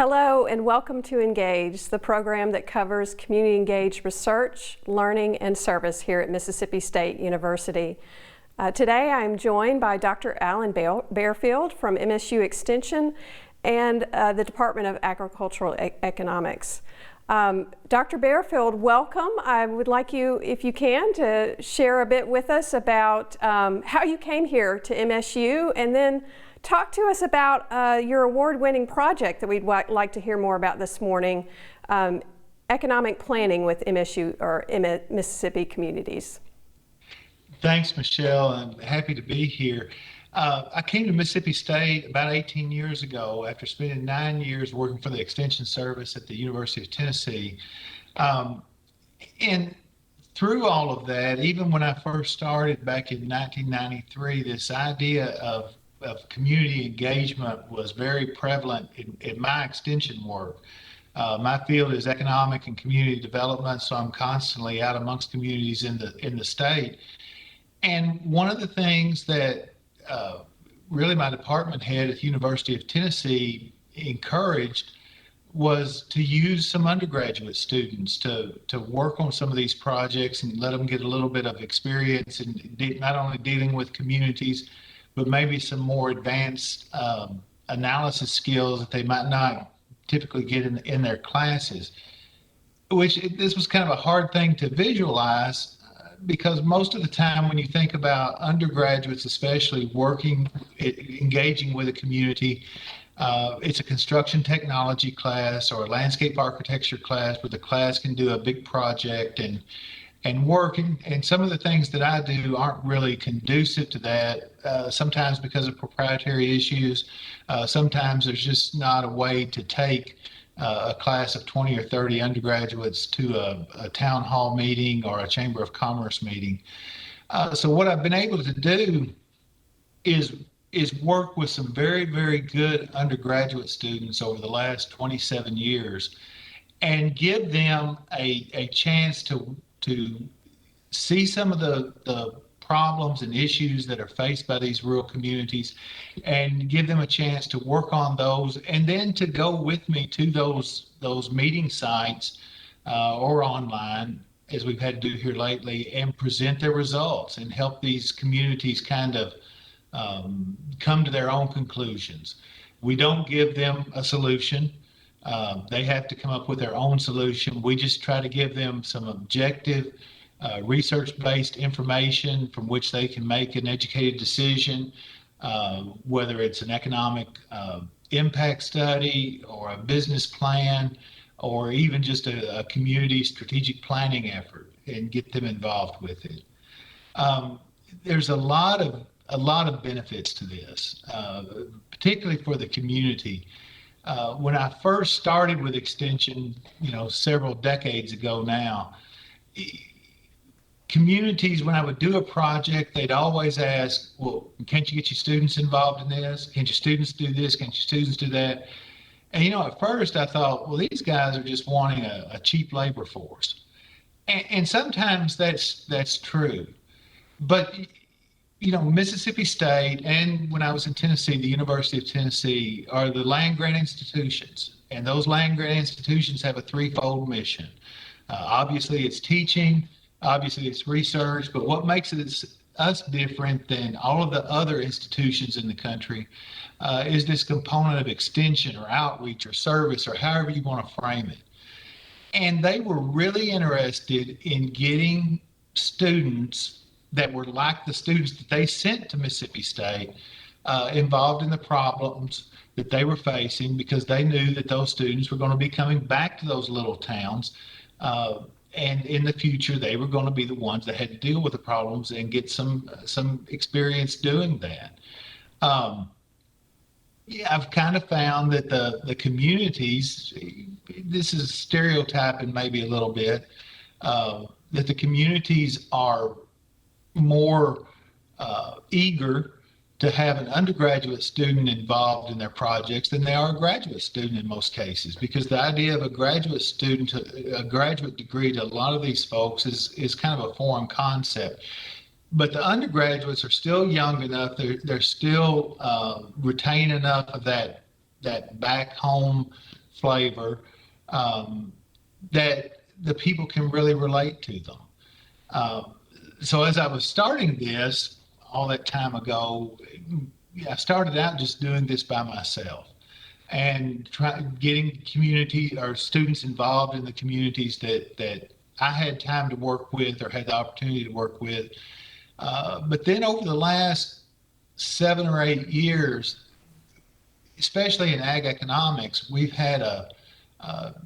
Hello and welcome to Engage, the program that covers community engaged research, learning, and service here at Mississippi State University. Today I'm joined by Dr. Alan Barefield from MSU Extension and the Department of Agricultural Economics. Dr. Barefield, welcome. I would like you, if you can, to share a bit with us about how you came here to MSU, and then talk to us about your award-winning project that we'd like to hear more about this morning, economic planning with MSU or Mississippi communities. Thanks, Michelle. I'm happy to be here. I came to Mississippi State about 18 years ago after spending 9 years working for the Extension Service at the University of Tennessee. And through all of that, even when I first started back in 1993, this idea of community engagement was very prevalent in my extension work. My field is economic and community development, so I'm constantly out amongst communities in the state. And one of the things that really my department head at the University of Tennessee encouraged was to use some undergraduate students to work on some of these projects and let them get a little bit of experience in not only dealing with communities, but maybe some more advanced analysis skills that they might not typically get in their classes. This was kind of a hard thing to visualize because most of the time when you think about undergraduates, especially engaging with a community, it's a construction technology class or a landscape architecture class where the class can do a big project and work, and some of the things that I do aren't really conducive to that, sometimes because of proprietary issues. Sometimes there's just not a way to take a class of 20 or 30 undergraduates to a town hall meeting or a Chamber of Commerce meeting. So what I've been able to do is work with some very, very good undergraduate students over the last 27 years and give them a chance to see some of the problems and issues that are faced by these rural communities and give them a chance to work on those, and then to go with me to those meeting sites or online, as we've had to do here lately, and present their results and help these communities kind of come to their own conclusions. We don't give them a solution. They have to come up with their own solution. We just try to give them some objective, research-based information from which they can make an educated decision, whether it's an economic impact study or a business plan, or even just a community strategic planning effort, and get them involved with it. There's a lot of benefits to this, particularly for the community. When I first started with Extension, several decades ago now, communities, when I would do a project, they'd always ask, well, can't you get your students involved in this? Can't your students do this? Can't your students do that? And, at first I thought, well, these guys are just wanting a cheap labor force. And sometimes that's true. But Mississippi State, and when I was in Tennessee, the University of Tennessee, are the land grant institutions. And those land grant institutions have a threefold mission. Obviously, it's teaching, obviously, it's research, but what makes us different than all of the other institutions in the country is this component of extension or outreach or service, or however you want to frame it. And they were really interested in getting students that were like the students that they sent to Mississippi State, involved in the problems that they were facing, because they knew that those students were going to be coming back to those little towns. And in the future, they were going to be the ones that had to deal with the problems and get some experience doing that. I've kind of found that the communities, this is stereotyping maybe a little bit, that the communities are more eager to have an undergraduate student involved in their projects than they are a graduate student in most cases, because the idea of a graduate student, a graduate degree to a lot of these folks is kind of a foreign concept. But the undergraduates are still young enough, they're still retaining enough of that back home flavor, that the people can really relate to them. So as I was starting this all that time ago, I started out just doing this by myself and getting community or students involved in the communities that I had time to work with or had the opportunity to work with. But then over the last 7 or 8 years, especially in ag economics, we've had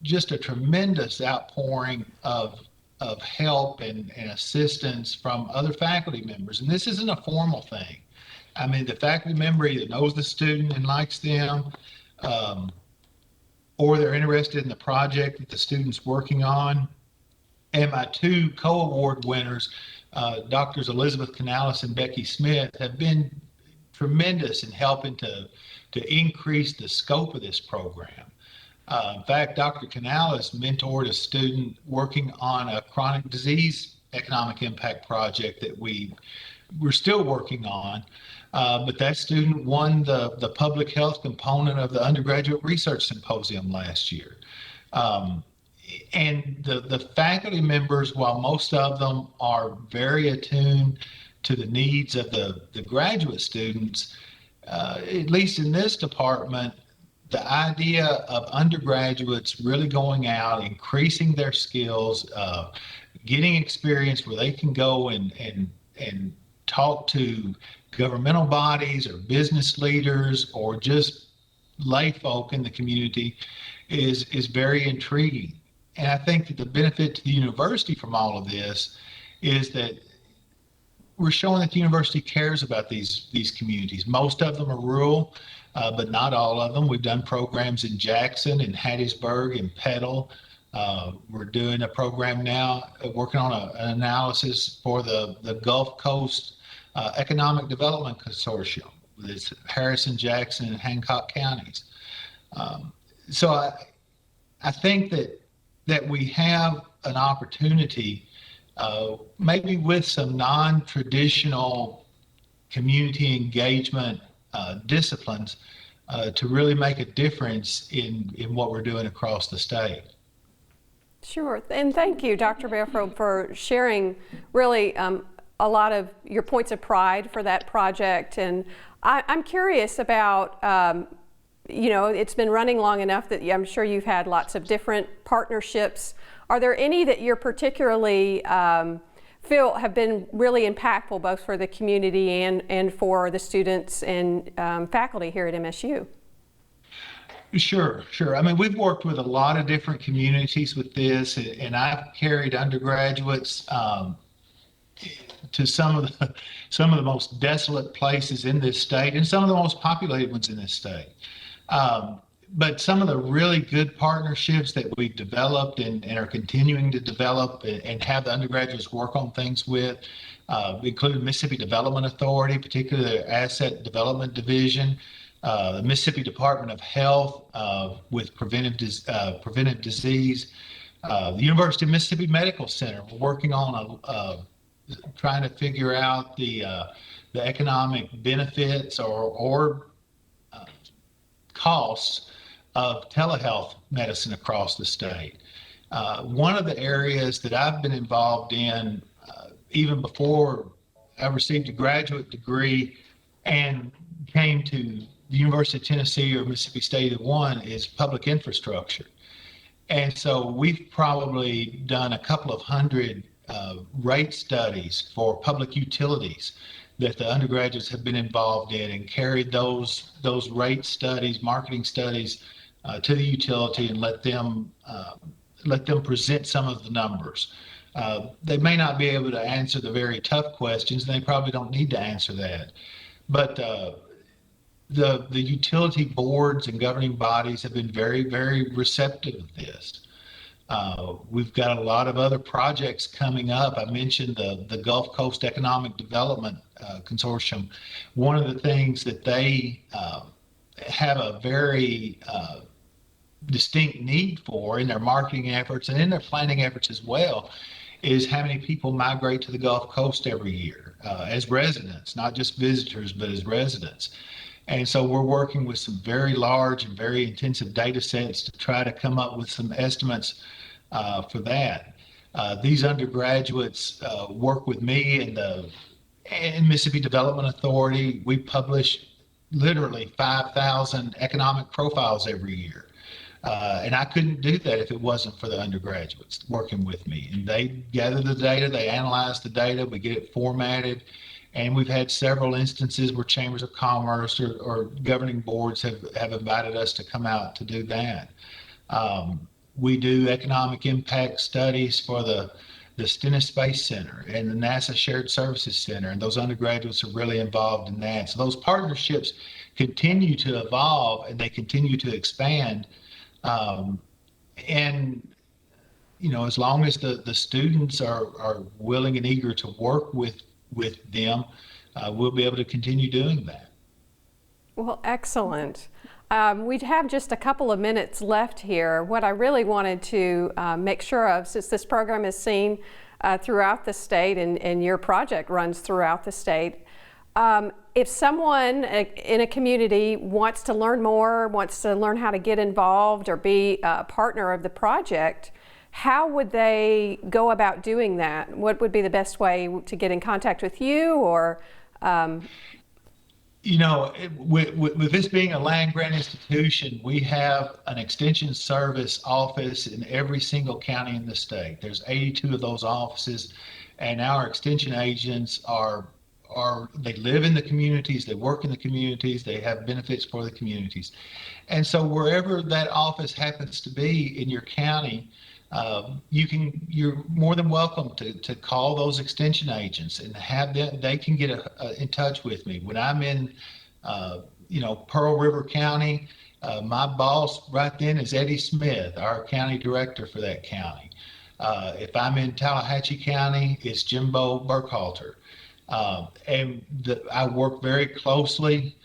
just a tremendous outpouring of help and assistance from other faculty members. And this isn't a formal thing. I mean, the faculty member either knows the student and likes them, or they're interested in the project that the student's working on. And my 2 co-award winners, Doctors Elizabeth Canales and Becky Smith, have been tremendous in helping to increase the scope of this program. In fact, Dr. Canales mentored a student working on a chronic disease economic impact project that we're still working on. But that student won the public health component of the undergraduate research symposium last year. And the faculty members, while most of them are very attuned to the needs of the graduate students, at least in this department, the idea of undergraduates really going out, increasing their skills, getting experience where they can go and talk to governmental bodies or business leaders or just lay folk in the community is very intriguing. And I think that the benefit to the university from all of this is that we're showing that the university cares about these communities. Most of them are rural, but not all of them. We've done programs in Jackson, in Hattiesburg, in Petal. We're doing a program now, working on an analysis for the Gulf Coast Economic Development Consortium. It's Harrison, Jackson, and Hancock counties. So I think that we have an opportunity, maybe with some non-traditional community engagement disciplines, to really make a difference in what we're doing across the state. Sure, and thank you, Dr. Barefield, for sharing really a lot of your points of pride for that project. And I'm curious about, it's been running long enough that I'm sure you've had lots of different partnerships. Are there any that you're particularly feel have been really impactful both for the community and for the students and faculty here at MSU? Sure. I mean, we've worked with a lot of different communities with this, and I've carried undergraduates to some of the most desolate places in this state and some of the most populated ones in this state. But some of the really good partnerships that we've developed and are continuing to develop and have the undergraduates work on things with include Mississippi Development Authority, particularly their Asset Development Division, the Mississippi Department of Health with preventive disease, the University of Mississippi Medical Center. We're working on trying to figure out the economic benefits or costs of telehealth medicine across the state. One of the areas that I've been involved in even before I received a graduate degree and came to the University of Tennessee or Mississippi State at one is public infrastructure. And so we've probably done a couple of hundred rate studies for public utilities that the undergraduates have been involved in and carried those rate studies, marketing studies to the utility and let them present some of the numbers. They may not be able to answer the very tough questions, and they probably don't need to answer that. But the utility boards and governing bodies have been very, very receptive of this. We've got a lot of other projects coming up. I mentioned the Gulf Coast Economic Development Consortium. One of the things that they have a very distinct need for in their marketing efforts and in their planning efforts as well is how many people migrate to the Gulf Coast every year as residents, not just visitors, but as residents. And so we're working with some very large and very intensive data sets to try to come up with some estimates for that. These undergraduates work with me in Mississippi Development Authority. We publish literally 5,000 economic profiles every year. And I couldn't do that if it wasn't for the undergraduates working with me. And they gather the data, they analyze the data, we get it formatted. And we've had several instances where chambers of commerce or governing boards have invited us to come out to do that. We do economic impact studies for the Stennis Space Center and the NASA Shared Services Center, and those undergraduates are really involved in that. So those partnerships continue to evolve and they continue to expand. And as long as the students are willing and eager to work with them, we'll be able to continue doing that. Well, excellent. We have just a couple of minutes left here. What I really wanted to make sure of, since this program is seen throughout the state and your project runs throughout the state, if someone in a community wants to learn more, wants to learn how to get involved or be a partner of the project, how would they go about doing that? What would be the best way to get in contact with you or with this being a land grant institution, we have an extension service office in every single county in the state. There's 82 of those offices, and our extension agents they live in the communities, they work in the communities, they have benefits for the communities. And so wherever that office happens to be in your county, you're more than welcome to call those extension agents and have them, they can get in touch with me. When I'm in, Pearl River County, my boss right then is Eddie Smith, our county director for that county. If I'm in Tallahatchie County, it's Jimbo Burkhalter. I work very closely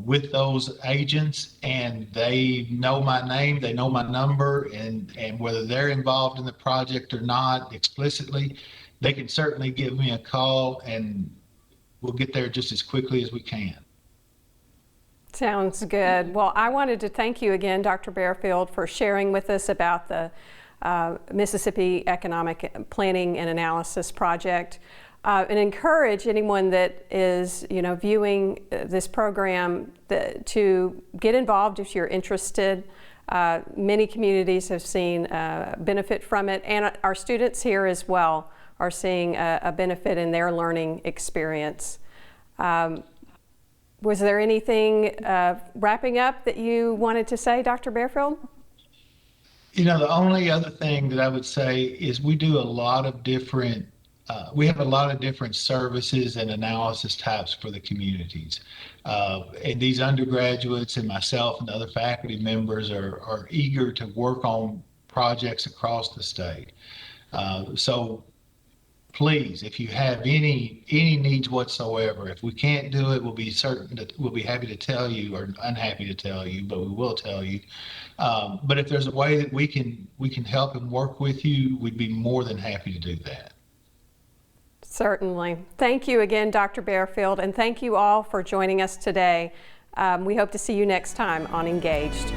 with those agents, and they know my name, they know my number, and whether they're involved in the project or not explicitly, they can certainly give me a call and we'll get there just as quickly as we can. Sounds good. Well, I wanted to thank you again, Dr. Barefield, for sharing with us about the Mississippi Economic Planning and Analysis Project. And encourage anyone that is, viewing this program to get involved if you're interested. Many communities have seen benefit from it, and our students here as well are seeing a benefit in their learning experience. Was there anything wrapping up that you wanted to say, Dr. Barefield? The only other thing that I would say is we do a lot of different we have a lot of different services and analysis types for the communities. And these undergraduates and myself and other faculty members are eager to work on projects across the state. So please, if you have any needs whatsoever, if we can't do it, we'll be happy to tell you, or unhappy to tell you, but we will tell you. But if there's a way that we can help and work with you, we'd be more than happy to do that. Certainly. Thank you again, Dr. Barefield, and thank you all for joining us today. We hope to see you next time on Engaged.